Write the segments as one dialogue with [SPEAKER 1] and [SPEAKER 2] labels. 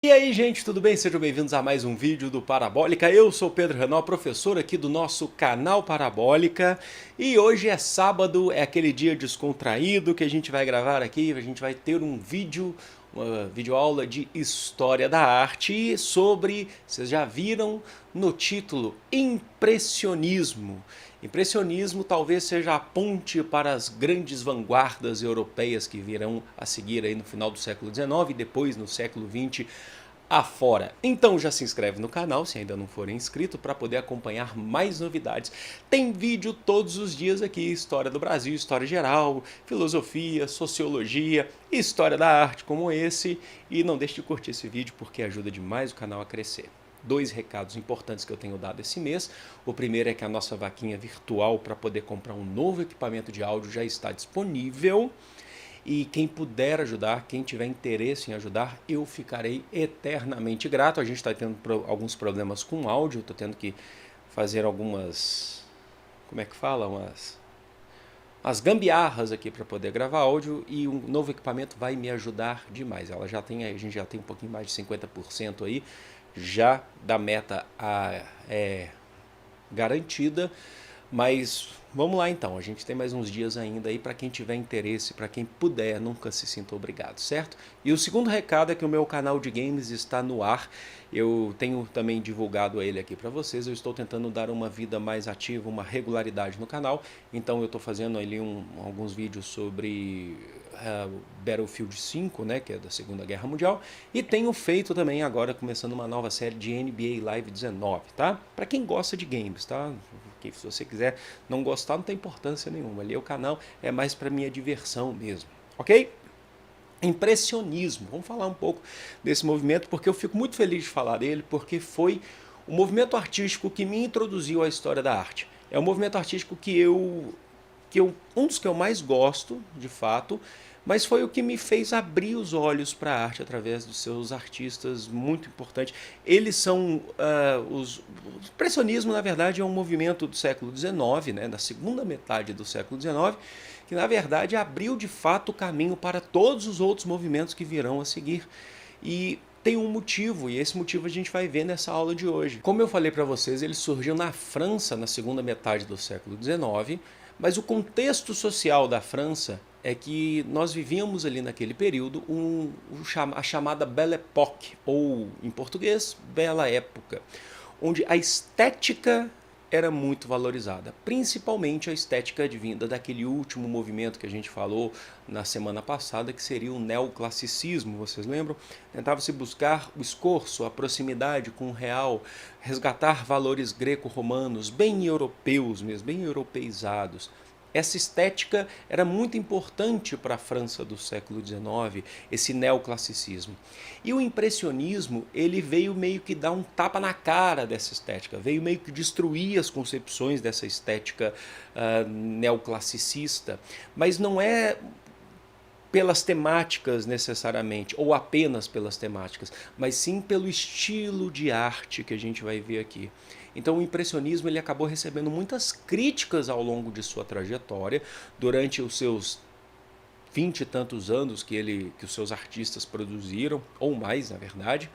[SPEAKER 1] E aí, gente, tudo bem? Sejam bem-vindos a mais um vídeo do Parabólica. Eu sou o Pedro Renal, professor aqui do nosso canal Parabólica. E hoje é sábado, é aquele dia descontraído que a gente vai gravar aqui. A gente vai ter um vídeo, uma videoaula de História da Arte sobre, vocês já viram no título, Impressionismo. Impressionismo talvez seja a ponte para as grandes vanguardas europeias que virão a seguir aí no final do século XIX e depois no século XX afora. Então já se inscreve no canal se ainda não for inscrito para poder acompanhar mais novidades. Tem vídeo todos os dias aqui, história do Brasil, história geral, filosofia, sociologia, história da arte como esse. E não deixe de curtir esse vídeo porque ajuda demais o canal a crescer. Dois recados importantes que eu tenho dado esse mês. O primeiro é que a nossa vaquinha virtual para poder comprar um novo equipamento de áudio já está disponível. E quem puder ajudar, quem tiver interesse em ajudar, eu ficarei eternamente grato. A gente está tendo alguns problemas com áudio, estou tendo que fazer algumas, como é que fala? Umas gambiarras aqui para poder gravar áudio e um novo equipamento vai me ajudar demais. A gente já tem um pouquinho mais de 50% aí, já da meta garantida, mas vamos lá então, a gente tem mais uns dias ainda aí para quem tiver interesse, para quem puder, nunca se sinta obrigado, certo? E o segundo recado é que o meu canal de games está no ar, eu tenho também divulgado ele aqui para vocês, eu estou tentando dar uma vida mais ativa, uma regularidade no canal, então eu estou fazendo ali alguns vídeos sobre Battlefield 5, né, que é da Segunda Guerra Mundial, e tenho feito também agora, começando uma nova série de NBA Live 19, tá? Para quem gosta de games, tá? Que se você quiser não gostar, não tem importância nenhuma. Ali o canal é mais para minha diversão mesmo, ok? Impressionismo. Vamos falar um pouco desse movimento, porque eu fico muito feliz de falar dele, porque foi o movimento artístico que me introduziu à história da arte. É um movimento artístico um dos que eu mais gosto, de fato, mas foi o que me fez abrir os olhos para a arte através dos seus artistas muito importantes. Eles são o impressionismo, na verdade, é um movimento do século XIX, né, da segunda metade do século XIX, que na verdade abriu de fato o caminho para todos os outros movimentos que virão a seguir. E tem um motivo, e esse motivo a gente vai ver nessa aula de hoje. Como eu falei para vocês, ele surgiu na França na segunda metade do século XIX, mas o contexto social da França é que nós vivíamos ali naquele período a chamada Belle Époque, ou em português, Bela Época, onde a estética era muito valorizada, principalmente a estética advinda daquele último movimento que a gente falou na semana passada, que seria o neoclassicismo, vocês lembram? Tentava-se buscar o escorço, a proximidade com o real, resgatar valores greco-romanos, bem europeus mesmo, bem europeizados. Essa estética era muito importante para a França do século XIX, esse neoclassicismo. E o impressionismo, ele veio meio que dar um tapa na cara dessa estética, veio meio que destruir as concepções dessa estética neoclassicista, mas não é pelas temáticas necessariamente, ou apenas pelas temáticas, mas sim pelo estilo de arte que a gente vai ver aqui. Então o impressionismo ele acabou recebendo muitas críticas ao longo de sua trajetória, durante os seus 20 e tantos anos que os seus artistas produziram, ou mais na verdade,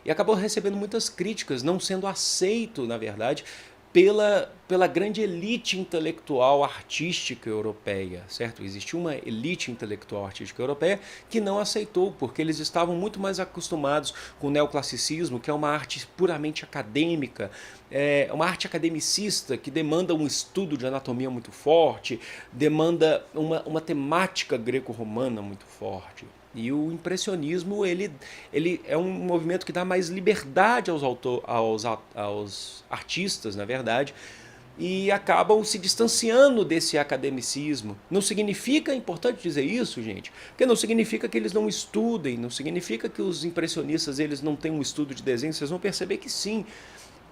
[SPEAKER 1] e acabou recebendo muitas críticas, não sendo aceito na verdade pela grande elite intelectual artística europeia, certo? Existiu uma elite intelectual artística europeia que não aceitou, porque eles estavam muito mais acostumados com o neoclassicismo, que é uma arte puramente acadêmica, uma arte academicista que demanda um estudo de anatomia muito forte, demanda uma temática greco-romana muito forte. E o impressionismo ele é um movimento que dá mais liberdade aos artistas, na verdade, e acabam se distanciando desse academicismo. Não significa, é importante dizer isso, gente, porque não significa que eles não estudem, não significa que os impressionistas eles não têm um estudo de desenho, vocês vão perceber que sim.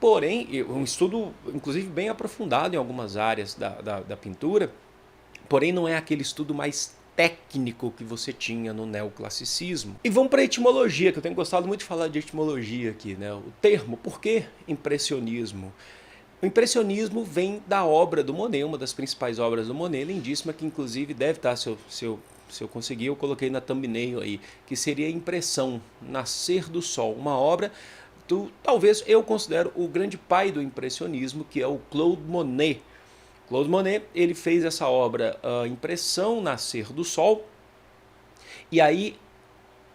[SPEAKER 1] Porém, um estudo inclusive bem aprofundado em algumas áreas da pintura, porém não é aquele estudo mais técnico que você tinha no neoclassicismo. E vamos para a etimologia, que eu tenho gostado muito de falar de etimologia aqui, né? O termo, por que impressionismo? O impressionismo vem da obra do Monet, uma das principais obras do Monet, lindíssima, que inclusive deve estar seu Se eu conseguir, eu coloquei na thumbnail aí, que seria Impressão, Nascer do Sol, uma obra talvez eu considero o grande pai do impressionismo, que é o Claude Monet. Claude Monet, ele fez essa obra, Impressão, Nascer do Sol, e aí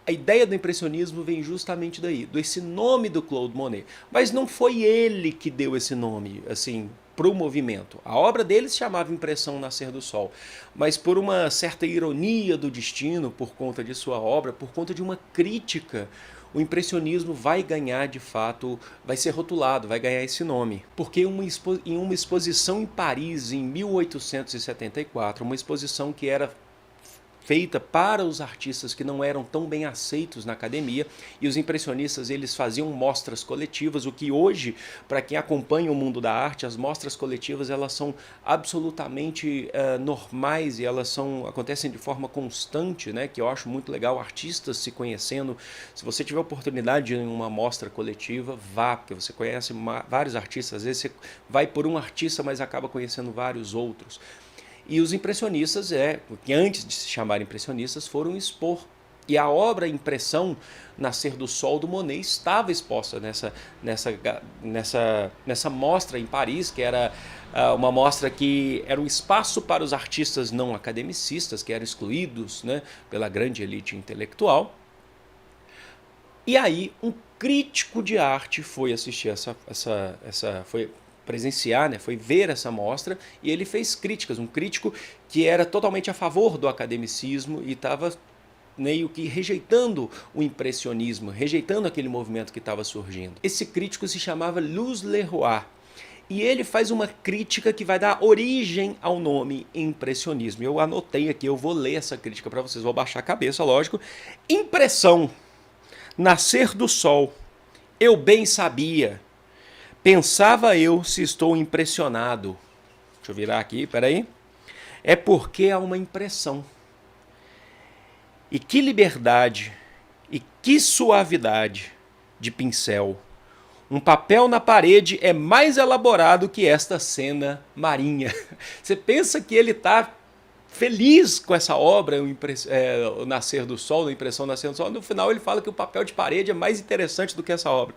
[SPEAKER 1] a ideia do impressionismo vem justamente daí, desse nome do Claude Monet. Mas não foi ele que deu esse nome, assim, para o movimento. A obra dele se chamava Impressão Nascer do Sol, mas por uma certa ironia do destino, por conta de sua obra, por conta de uma crítica, o impressionismo vai ganhar de fato, vai ser rotulado, vai ganhar esse nome. Porque em uma exposição em Paris, em 1874, uma exposição que era feita para os artistas que não eram tão bem aceitos na academia, e os impressionistas eles faziam mostras coletivas, o que hoje, para quem acompanha o mundo da arte, as mostras coletivas elas são absolutamente normais e elas acontecem de forma constante, né, que eu acho muito legal, artistas se conhecendo. Se você tiver oportunidade de ir em uma mostra coletiva, vá, porque você conhece vários artistas, às vezes você vai por um artista, mas acaba conhecendo vários outros. E os impressionistas, que antes de se chamar impressionistas, foram expor. E a obra Impressão, Nascer do Sol, do Monet, estava exposta nessa mostra em Paris, que era uma mostra que era um espaço para os artistas não academicistas, que eram excluídos, né, pela grande elite intelectual. E aí um crítico de arte foi assistir foi presenciar, né, foi ver essa mostra, e ele fez críticas, um crítico que era totalmente a favor do academicismo e estava meio que rejeitando o impressionismo, rejeitando aquele movimento que estava surgindo. Esse crítico se chamava Louis Leroy, e ele faz uma crítica que vai dar origem ao nome impressionismo. Eu anotei aqui, eu vou ler essa crítica para vocês, vou baixar a cabeça, lógico. Impressão, nascer do sol, eu bem sabia. Pensava eu se estou impressionado. Deixa eu virar aqui, peraí. É porque há uma impressão. E que liberdade, e que suavidade de pincel. Um papel na parede é mais elaborado que esta cena marinha. Você pensa que ele está feliz com essa obra, o Nascer do Sol, a Impressão Nascer do Sol. No final ele fala que o papel de parede é mais interessante do que essa obra.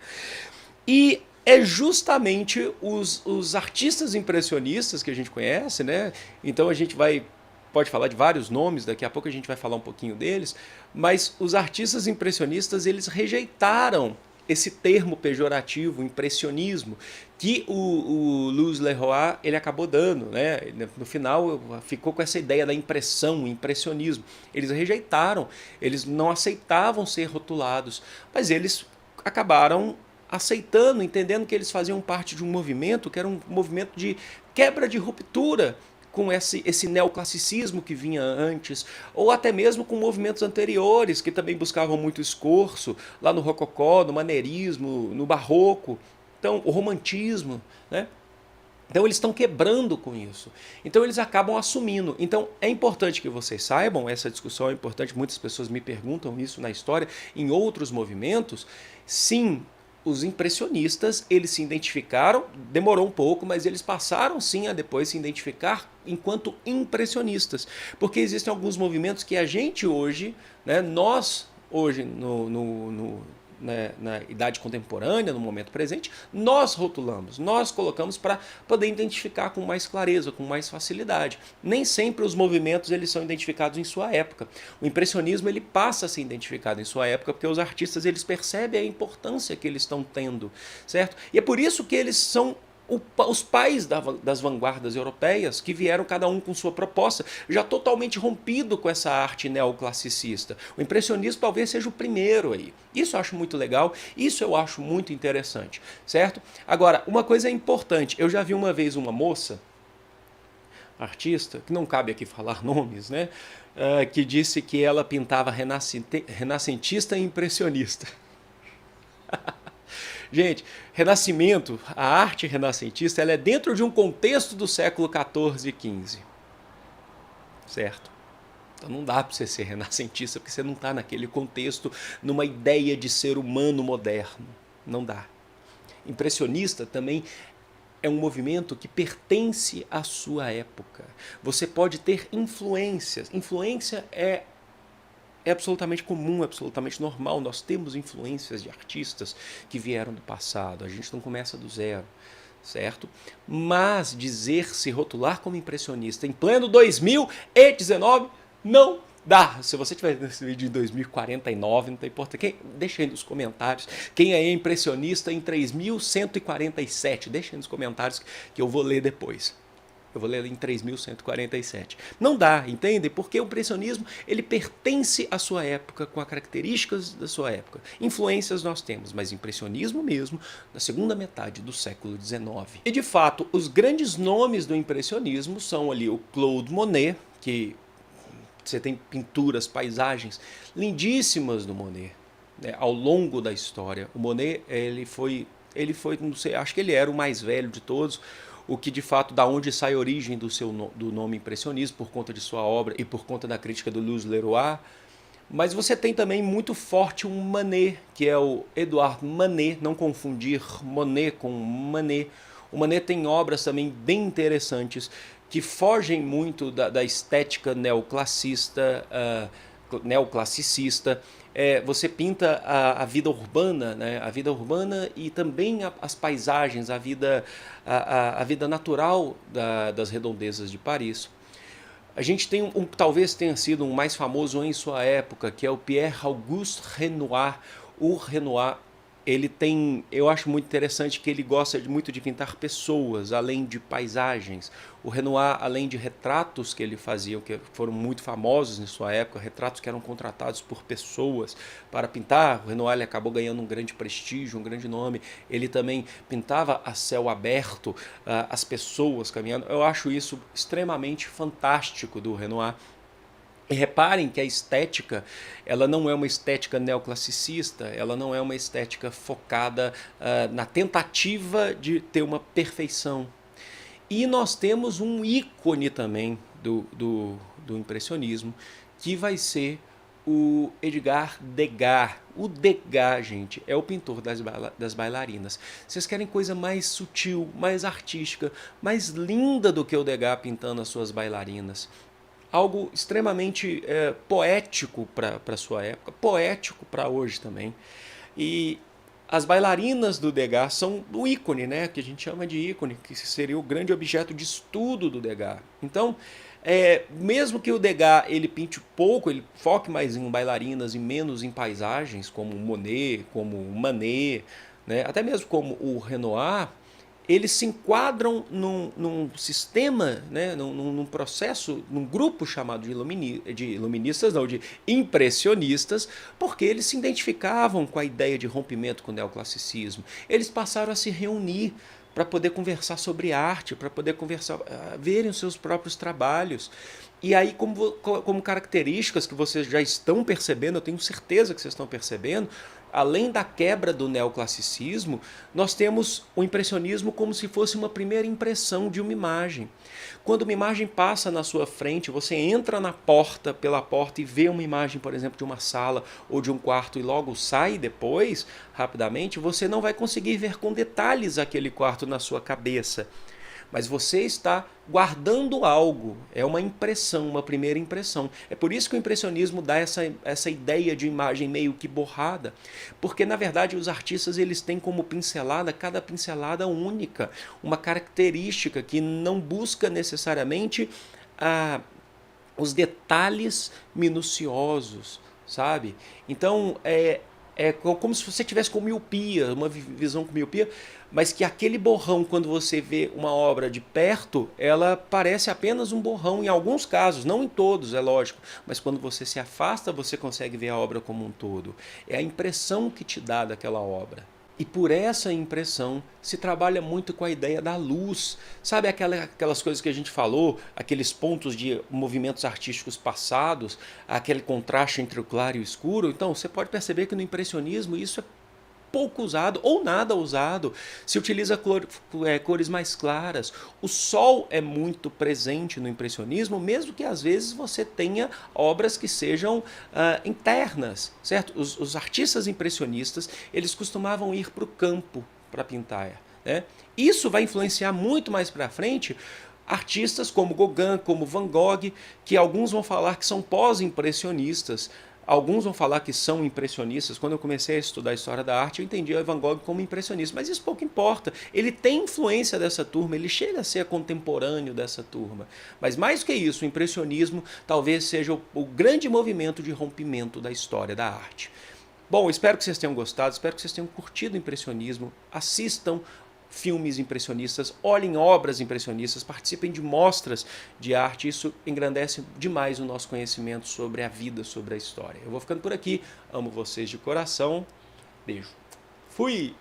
[SPEAKER 1] E é justamente os artistas impressionistas que a gente conhece, né? Então a gente pode falar de vários nomes, daqui a pouco a gente vai falar um pouquinho deles, mas os artistas impressionistas eles rejeitaram esse termo pejorativo, impressionismo, que o Louis Leroy ele acabou dando, né? No final ficou com essa ideia da impressão, impressionismo. Eles rejeitaram, eles não aceitavam ser rotulados, mas eles acabaram aceitando, entendendo que eles faziam parte de um movimento que era um movimento de quebra de ruptura com esse neoclassicismo que vinha antes, ou até mesmo com movimentos anteriores que também buscavam muito esforço, lá no rococó, no maneirismo, no barroco, então o romantismo, né? Então eles estão quebrando com isso. Então eles acabam assumindo. Então é importante que vocês saibam, essa discussão é importante, muitas pessoas me perguntam isso na história, em outros movimentos, sim, os impressionistas, eles se identificaram, demorou um pouco, mas eles passaram sim a depois se identificar enquanto impressionistas. Porque existem alguns movimentos que a gente hoje, né, nós hoje na idade contemporânea, no momento presente, nós rotulamos, nós colocamos para poder identificar com mais clareza, com mais facilidade. Nem sempre os movimentos eles são identificados em sua época. O impressionismo ele passa a ser identificado em sua época porque os artistas eles percebem a importância que eles estão tendo, certo? E é por isso que eles são os pais das vanguardas europeias, que vieram cada um com sua proposta, já totalmente rompido com essa arte neoclassicista. O impressionismo talvez seja o primeiro aí. Isso eu acho muito legal, isso eu acho muito interessante, certo? Agora, uma coisa é importante, eu já vi uma vez uma moça, artista, que não cabe aqui falar nomes, né? Que disse que ela pintava renascentista e impressionista. Gente, Renascimento, a arte renascentista, ela é dentro de um contexto do século XIV e XV. Certo? Então não dá para você ser renascentista porque você não está naquele contexto, numa ideia de ser humano moderno. Não dá. Impressionista também é um movimento que pertence à sua época. Você pode ter influências. Influência é é absolutamente comum, é absolutamente normal. Nós temos influências de artistas que vieram do passado. A gente não começa do zero, certo? Mas dizer-se, rotular como impressionista em pleno 2019, não dá. Se você tiver nesse vídeo em 2049, não tem importância. Deixa aí nos comentários. Quem é impressionista em 3147? Deixa aí nos comentários que eu vou ler depois. Eu vou ler em 3147. Não dá, entende? Porque o impressionismo ele pertence à sua época, com as características da sua época. Influências nós temos, mas impressionismo mesmo na segunda metade do século XIX. E de fato, os grandes nomes do impressionismo são ali o Claude Monet, que você tem pinturas, paisagens lindíssimas do Monet, né, ao longo da história. O Monet, ele foi, não sei, acho que ele era o mais velho de todos, o que de fato da onde sai a origem do nome impressionismo, por conta de sua obra e por conta da crítica do Louis Leroy. Mas você tem também muito forte um Manet, que é o Edouard Manet, não confundir Monet com Manet. O Manet tem obras também bem interessantes, que fogem muito da estética neoclassicista, você pinta a vida urbana, né? A vida urbana e também as paisagens, a vida natural das redondezas de Paris. A gente tem talvez tenha sido um mais famoso em sua época, que é o Pierre-Auguste Renoir. O Renoir, ele tem, eu acho muito interessante que ele gosta muito de pintar pessoas, além de paisagens. O Renoir, além de retratos que ele fazia, que foram muito famosos em sua época, retratos que eram contratados por pessoas para pintar, o Renoir ele acabou ganhando um grande prestígio, um grande nome. Ele também pintava a céu aberto, as pessoas caminhando. Eu acho isso extremamente fantástico do Renoir. E reparem que a estética, ela não é uma estética neoclassicista, ela não é uma estética focada na tentativa de ter uma perfeição. E nós temos um ícone também do impressionismo, que vai ser o Edgar Degas. O Degas, gente, é o pintor das bailarinas. Vocês querem coisa mais sutil, mais artística, mais linda do que o Degas pintando as suas bailarinas? Algo extremamente poético para sua época, poético para hoje também. E as bailarinas do Degas são o ícone, né, que a gente chama de ícone, que seria o grande objeto de estudo do Degas. Então, mesmo que o Degas ele pinte pouco, ele foque mais em bailarinas e menos em paisagens, como Monet, como Manet, né, até mesmo como o Renoir, eles se enquadram num sistema, né, num processo, num grupo chamado de iluministas, não, de impressionistas, porque eles se identificavam com a ideia de rompimento com o neoclassicismo. Eles passaram a se reunir para poder conversar sobre arte, para poder verem os seus próprios trabalhos. E aí, como características que vocês já estão percebendo, eu tenho certeza que vocês estão percebendo, além da quebra do neoclassicismo, nós temos o impressionismo como se fosse uma primeira impressão de uma imagem. Quando uma imagem passa na sua frente, você entra pela porta e vê uma imagem, por exemplo, de uma sala ou de um quarto e logo sai depois, rapidamente, você não vai conseguir ver com detalhes aquele quarto na sua cabeça. Mas você está guardando algo, é uma impressão, uma primeira impressão. É por isso que o impressionismo dá essa ideia de imagem meio que borrada, porque na verdade os artistas eles têm como pincelada, cada pincelada única, uma característica que não busca necessariamente os detalhes minuciosos, sabe? Então é como se você tivesse com miopia, uma visão com miopia, mas que aquele borrão, quando você vê uma obra de perto, ela parece apenas um borrão em alguns casos, não em todos, é lógico, mas quando você se afasta, você consegue ver a obra como um todo. É a impressão que te dá daquela obra. E por essa impressão se trabalha muito com a ideia da luz. Sabe aquelas coisas que a gente falou, aqueles pontos de movimentos artísticos passados, aquele contraste entre o claro e o escuro? Então você pode perceber que no impressionismo isso é pouco usado ou nada usado, se utiliza cores mais claras. O sol é muito presente no impressionismo, mesmo que às vezes você tenha obras que sejam internas, certo? Os artistas impressionistas, eles costumavam ir para o campo para pintar, né? Isso vai influenciar muito mais para frente artistas como Gauguin, como Van Gogh, que alguns vão falar que são pós-impressionistas. Alguns vão falar que são impressionistas. Quando eu comecei a estudar a história da arte, eu entendi o Van Gogh como impressionista, mas isso pouco importa. Ele tem influência dessa turma, ele chega a ser contemporâneo dessa turma. Mas mais que isso, o impressionismo talvez seja o grande movimento de rompimento da história da arte. Bom, espero que vocês tenham gostado, espero que vocês tenham curtido o impressionismo, assistam filmes impressionistas, olhem obras impressionistas, participem de mostras de arte, isso engrandece demais o nosso conhecimento sobre a vida, sobre a história. Eu vou ficando por aqui, amo vocês de coração, beijo. Fui!